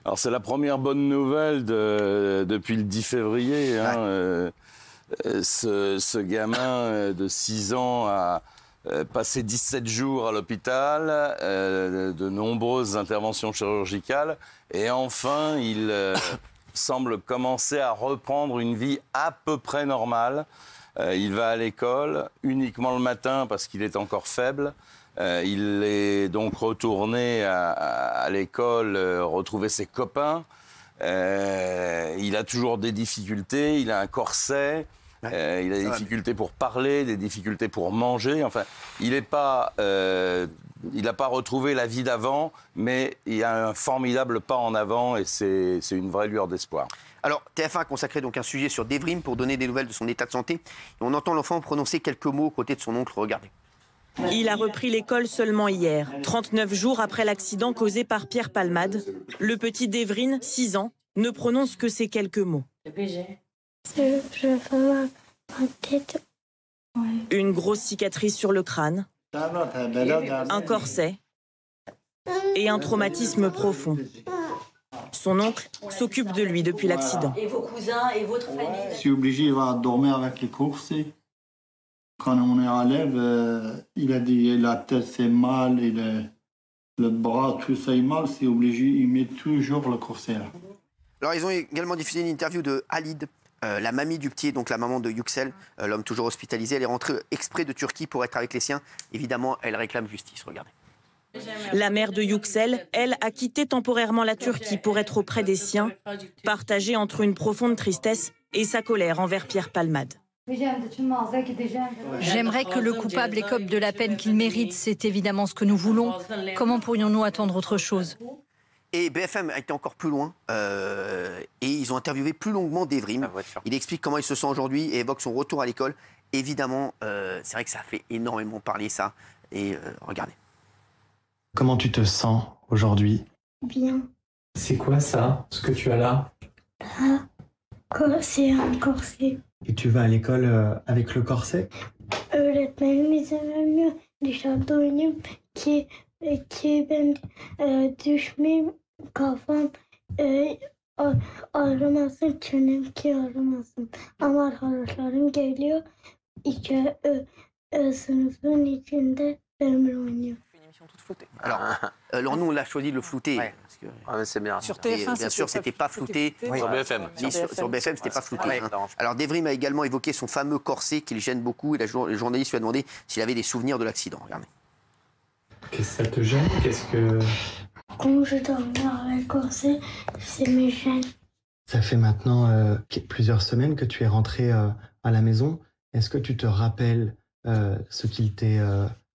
Alors c'est la première bonne nouvelle depuis le 10 février. Hein, ce gamin de 6 ans a passé 17 jours à l'hôpital, de nombreuses interventions chirurgicales, et enfin il semble commencer à reprendre une vie à peu près normale. Il va à l'école uniquement le matin parce qu'il est encore faible. Il est donc retourné à l'école, retrouver ses copains. Il a toujours des difficultés, il a un corset, il a des difficultés pour parler, des difficultés pour manger. Enfin, il n'a pas retrouvé la vie d'avant, mais il y a un formidable pas en avant et c'est une vraie lueur d'espoir. Alors, TF1 a consacré donc un sujet sur Devrim pour donner des nouvelles de son état de santé. Et on entend l'enfant prononcer quelques mots aux côtés de son oncle. Regardez. Il a repris l'école seulement hier, 39 jours après l'accident causé par Pierre Palmade. Le petit Devrim, 6 ans, ne prononce que ces quelques mots. Je fais ma tête. Une grosse cicatrice sur le crâne, un corset et un traumatisme profond. Son oncle s'occupe de lui depuis l'accident. Et vos cousins et votre famille? Je suis obligé de dormir avec les corsets. Quand on est à l'élève, il a dit la tête c'est mal, et le bras, tout ça est mal, c'est obligé, il met toujours le corset là. Alors ils ont également diffusé une interview de Halid, la mamie du petit, donc la maman de Yüksel, l'homme toujours hospitalisé. Elle est rentrée exprès de Turquie pour être avec les siens. Évidemment, elle réclame justice, regardez. La mère de Yüksel, elle, a quitté temporairement la Turquie pour être auprès des siens, partagée entre une profonde tristesse et sa colère envers Pierre Palmade. J'aimerais que le coupable écope de la peine qu'il mérite, c'est évidemment ce que nous voulons. Comment pourrions-nous attendre autre chose ? Et BFM a été encore plus loin et ils ont interviewé plus longuement Devrim. Il explique comment il se sent aujourd'hui et évoque son retour à l'école. Évidemment, c'est vrai que ça a fait énormément parler ça. Et regardez. Comment tu te sens aujourd'hui ? Bien. C'est quoi ça, ce que tu as là ? C'est un corset. Et tu vas à l'école avec le corset ? Öğretmenimiz dışarıda ki ben düşmeyeyim kafam ağrımasın, çenem ki ağrımasın. Ama arkadaşlarım geliyor sınıfın içinde benimle oynuyor. Alors nous on l'a choisi de le flouter. Ouais. Parce que, c'est bien. Sur TF1, bien sûr, c'était pas flouté. Oui. Sur BFM. Sur BFM, c'était pas flouté. Hein. Alors Devrim a également évoqué son fameux corset qui le gêne beaucoup et le journaliste lui a demandé s'il avait des souvenirs de l'accident. Regardez. Qu'est-ce que ça te gêne ? Quand je dormais avec le corset, ça me gêne. Ça fait maintenant plusieurs semaines que tu es rentré à la maison. Est-ce que tu te rappelles ce qu'il t'est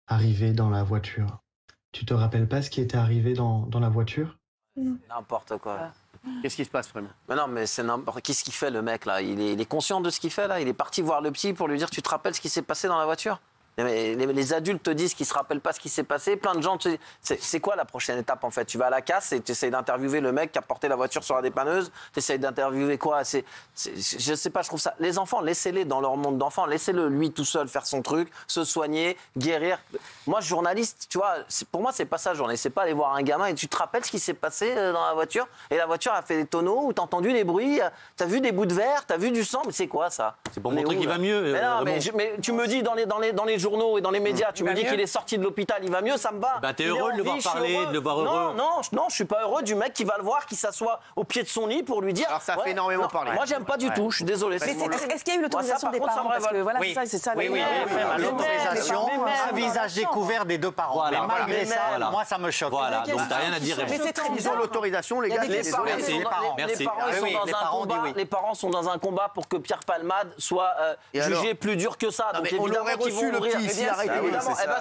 arrivé dans la voiture ? Tu te rappelles pas ce qui était arrivé dans la voiture ? Non. N'importe quoi. Qu'est-ce qui se passe vraiment ? Mais non, mais c'est n'importe. Qu'est-ce qu'il fait le mec là ? Il est conscient de ce qu'il fait là ? Il est parti voir le petit pour lui dire tu te rappelles ce qui s'est passé dans la voiture ? Les adultes te disent qu'ils ne se rappellent pas ce qui s'est passé. Plein de gens te disent... C'est quoi la prochaine étape en fait ? Tu vas à la casse et tu essayes d'interviewer le mec qui a porté la voiture sur la dépanneuse. Tu essayes d'interviewer quoi ? Je ne sais pas, je trouve ça... Les enfants, laissez-les dans leur monde d'enfants. Laissez-le lui tout seul faire son truc, se soigner, guérir. Moi, journaliste, tu vois, pour moi, c'est pas ça, journaliste. C'est pas aller voir un gamin et tu te rappelles ce qui s'est passé dans la voiture ? Et la voiture a fait des tonneaux ou t'as entendu des bruits, t'as vu des bouts de verre, t'as vu du sang. Mais c'est quoi ça ? C'est pour montrer qu'il va mieux. Mais non, mais tu me dis dans les journaux et dans les médias, tu me dis qu'il est sorti de l'hôpital, il va mieux, ça me va. Bah t'es heureux de le voir parler, de le voir heureux. Non, je suis pas heureux du mec qui va le voir, qui s'assoit au pied de son lit pour lui dire. Alors ça fait énormément parler. Moi j'aime pas du tout, je suis désolé. Est-ce qu'il y a eu l'autorisation des parents ? Parce que voilà, oui. c'est ça. Oui, l'autorisation, un visage découvert des deux parents. Voilà, mais malgré ça, moi ça me choque. Voilà, donc t'as rien à dire. Mais c'est très Ils bizarre. ont l'autorisation, les gars. Les parents sont dans un combat pour que Pierre Palmade soit jugé plus dur que ça. Donc on aurait reçu le petit ici, arrêtez.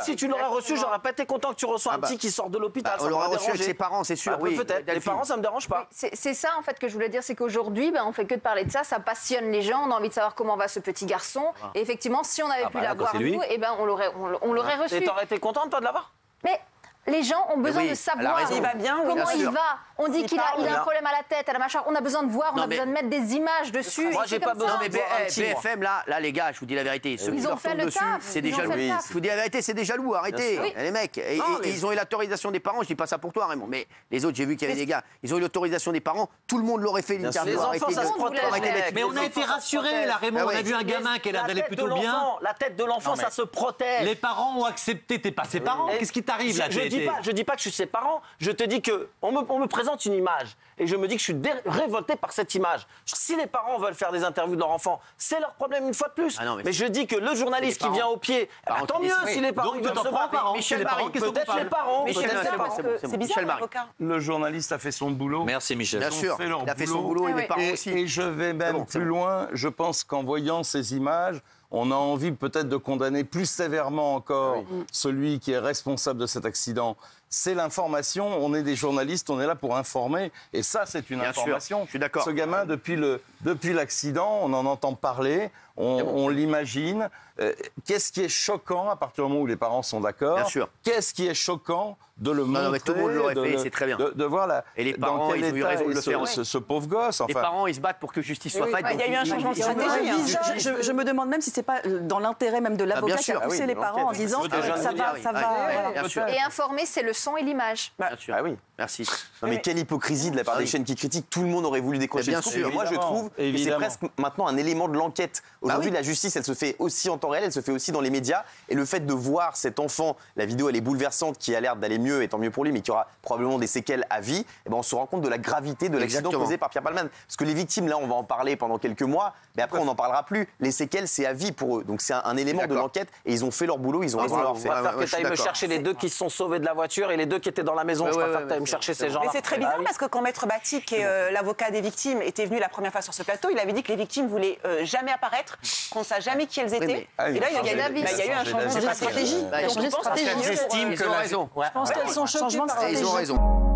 Si tu l'aurais reçu, j'aurais pas été content que tu reçois un petit qui sort de l'hôpital. On l'aurait reçu avec ses parents, c'est sûr. Oui, peut-être. Les parents, ça me dérange pas. C'est ça en fait que je voulais dire, c'est qu'aujourd'hui, on fait que de parler de ça, ça passionne les gens, on a envie de savoir comment va ce petit garçon. Et effectivement, si on avait pu l'avoir nous, on l'aurait reçu. Et t'aurais été contente toi de l'avoir ? Mais Les gens ont besoin de savoir il va bien, comment il va. On dit qu'il a un problème à la tête, à la machin. On a besoin de voir, on a besoin de mettre des images dessus. Moi, j'ai pas besoin. Non, mais BFM, là, les gars, je vous dis la vérité. Ils ont fait le taf. C'est des jaloux. Je vous dis la vérité, c'est des jaloux. Arrêtez. Les mecs, ils ont eu l'autorisation des parents. Je dis pas ça pour toi, Raymond. Mais les autres, j'ai vu qu'il y avait des gars. Ils ont eu l'autorisation des parents. Tout le monde l'aurait fait l'interview. Les enfants, ça se protège. Mais on a été rassurés, là, Raymond. On a vu un gamin qui a l'air d'aller plutôt bien. La tête de l'enfant, ça se protège. Les parents ont accepté. T'es pas ses parents. Qu'est-ce qui t'arrive là? Je dis pas que je suis ses parents. Je te dis que on me présente une image et je me dis que je suis révolté par cette image. Si les parents veulent faire des interviews de leur enfant, c'est leur problème une fois de plus. Mais je dis que le journaliste qui vient au pied, tant mieux si les parents veulent se battre. Michel Barry, peut-être les parents. C'est bizarre, l'avocat. Le journaliste a fait son boulot. Merci Michel. Bien sûr, il a fait son boulot et les parents aussi. Et je vais même plus loin. Je pense qu'en voyant ces images, on a envie peut-être de condamner plus sévèrement encore celui qui est responsable de cet accident. C'est l'information, on est des journalistes, on est là pour informer. Et ça, c'est une information. Je suis d'accord. Ce gamin, depuis l'accident, on en entend parler, on l'imagine. Qu'est-ce qui est choquant à partir du moment où les parents sont d'accord? Bien sûr. Qu'est-ce qui est choquant de le montrer? Non, mais tout le monde l'aurait fait, c'est très bien. De voir et les parents, ils ont eu raison de le faire. Ce pauvre gosse. Les parents, ils se battent pour que justice soit faite. Il y a eu un changement de stratégie. Je me demande même si c'est pas dans l'intérêt même de l'avocat qui a poussé les parents en disant ça va. Et informer, c'est le son et l'image. Bien sûr. Ah oui, merci. Non, mais quelle hypocrisie de la part des chaînes qui critiquent. Tout le monde aurait voulu décrocher le scoop. Moi, je trouve que c'est presque maintenant un élément de l'enquête. Aujourd'hui, la justice, elle se fait aussi en temps réel, elle se fait aussi dans les médias. Et le fait de voir cet enfant, la vidéo, elle est bouleversante, qui a l'air d'aller mieux, et tant mieux pour lui, mais qui aura probablement des séquelles à vie, et ben on se rend compte de la gravité de l'accident causé par Pierre Palmade. Parce que les victimes, là, on va en parler pendant quelques mois, mais après, on n'en parlera plus. Les séquelles, c'est à vie pour eux. Donc, c'est un élément de l'enquête, et ils ont fait leur boulot, ils ont raison d'avoir fait. On va faire que tu ailles me chercher les deux qui se sont sauvés de la voiture et les deux qui étaient dans la maison. Je préfère que tu ailles me chercher ces gens-là. Mais c'est très bizarre parce que quand Maître Baty, qui est l'avocat des victimes, était venu la première fois sur ce plateau, il avait dit que les victimes voulaient jamais apparaître, qu'on ne savait jamais qui elles étaient. Et là, il y a eu un changement de stratégie. Ils ont raison. Je pense qu'elles sont choquées. Ils ont raison.